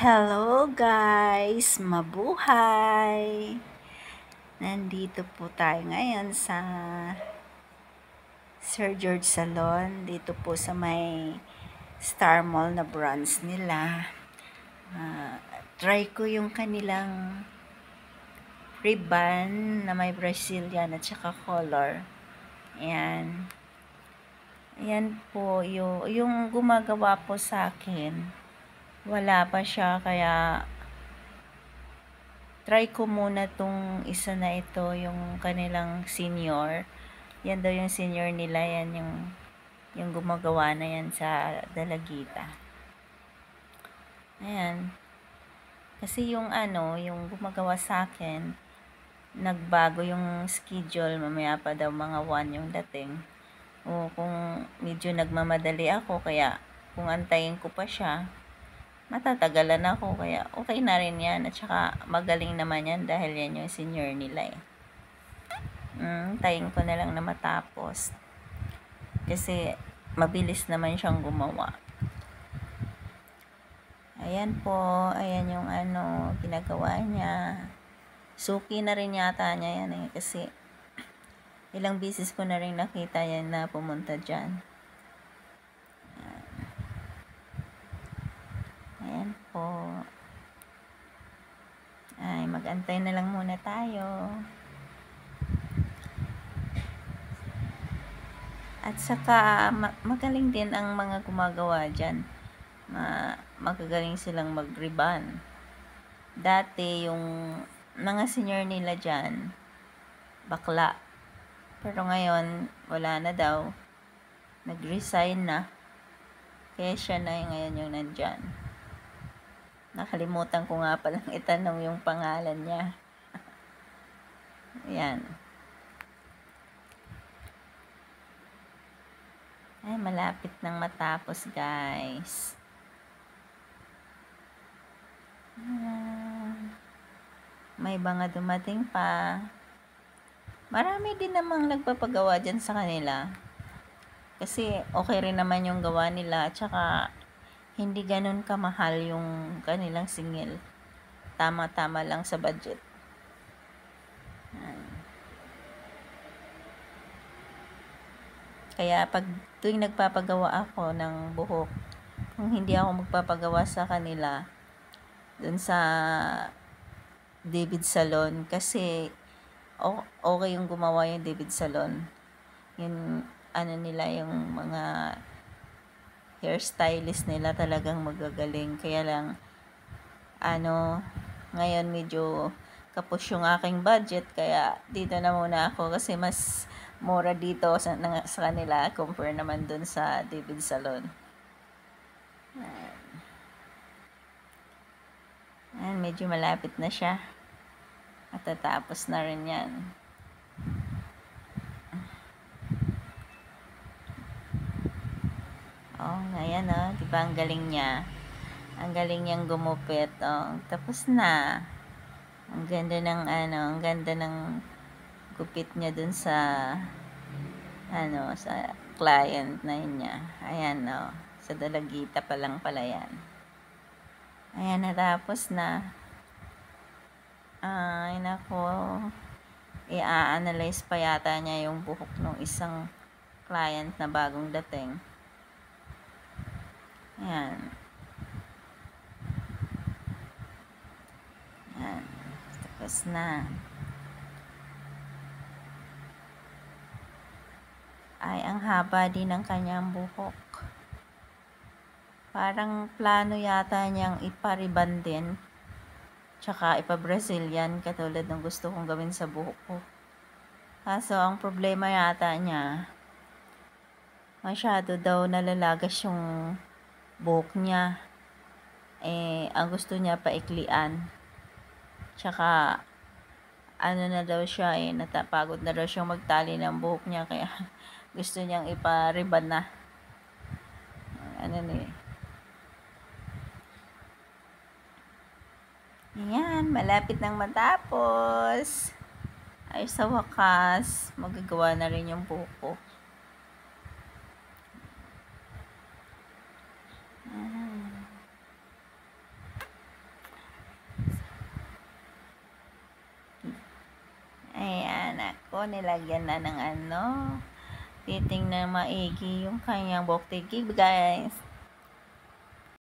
Hello guys! Mabuhay! Nandito po tayo ngayon sa Sir George Salon. Dito po sa may Star Mall na branch nila. Try ko yung kanilang ribbon na may Brazilian at saka color. Ayan. Ayan po, yung gumagawa po sa akin. Wala pa siya, kaya try ko muna tong isa na ito, yung kanilang senior. Yan daw yung senior nila, yan yung gumagawa na yan sa Dalagita. Ayan. Kasi yung yung gumagawa sa akin, nagbago yung schedule, mamaya pa daw mga 1 yung dating. O kung medyo nagmamadali ako, kaya kung antayin ko pa siya, matatagalan ako, kaya okay na rin yan. At saka magaling naman yan dahil yan yung senior nila eh. Tayin ko na lang na matapos kasi mabilis naman siyang gumawa. Ayan po, ayan yung ginagawa niya. Suki na rin yata niya yan eh, kasi ilang beses ko na rin nakita yan na pumunta dyan. Ayan po. Ay, mag-antay na lang muna tayo. At saka, magaling din ang mga gumagawa dyan. Magagaling silang mag-ribbon. Dati, yung mga senior nila dyan, bakla. Pero ngayon, wala na daw. Nag-resign na. Kaya siya na ngayon yung nandyan. Nakalimutan ko nga palang itanong yung pangalan niya. Ayan. Ay, malapit nang matapos, guys. May mga dumating pa. Marami din namang nagpapagawa dyan sa kanila. Kasi okay rin naman yung gawa nila. At saka, hindi ganun kamahal yung kanilang singil. Tama-tama lang sa budget. Kaya pag tuwing nagpapagawa ako ng buhok, kung hindi ako magpapagawa sa kanila, dun sa David Salon, kasi okay yung gumawa yung David Salon. Yung nila, yung mga hairstylist nila talagang magagaling. Kaya lang, ngayon medyo kapos yung aking budget, kaya dito na muna ako kasi mas mura dito sa kanila compare naman dun sa David Salon. Ayan, medyo malapit na siya. At tatapos na rin yan. Oh, ayan diba ang galing niya? Ang galing niyang gumupit. Oh, tapos na. Ang ganda ng ang ganda ng gupit niya dun sa sa client na niya. Ayan sa Dalagita pa lang pala yan. Ayan, natapos na. Ay, nako. I-analyze pa yata niya yung buhok ng isang client na bagong dating. Ayan. Ayan. Tapos na. Ay, ang haba din ng kanyang buhok. Parang plano yata niyang ipariban din. Tsaka ipa-Brazilian katulad ng gusto kong gawin sa buhok ko. Kaso ang problema yata niya, masyado daw nalalagas yung buhok niya. Ang gusto niya paiklian. Tsaka na daw siya natapagod na daw siyang magtali ng buhok niya, kaya gusto niyang ipa-ribbon na. Ayan, malapit nang matapos. Ay, sa wakas, magagawa na rin yung buhok ko. ko, nilagyan na ng ano. Titingnan maigi yung kanyang buhok tigib, guys.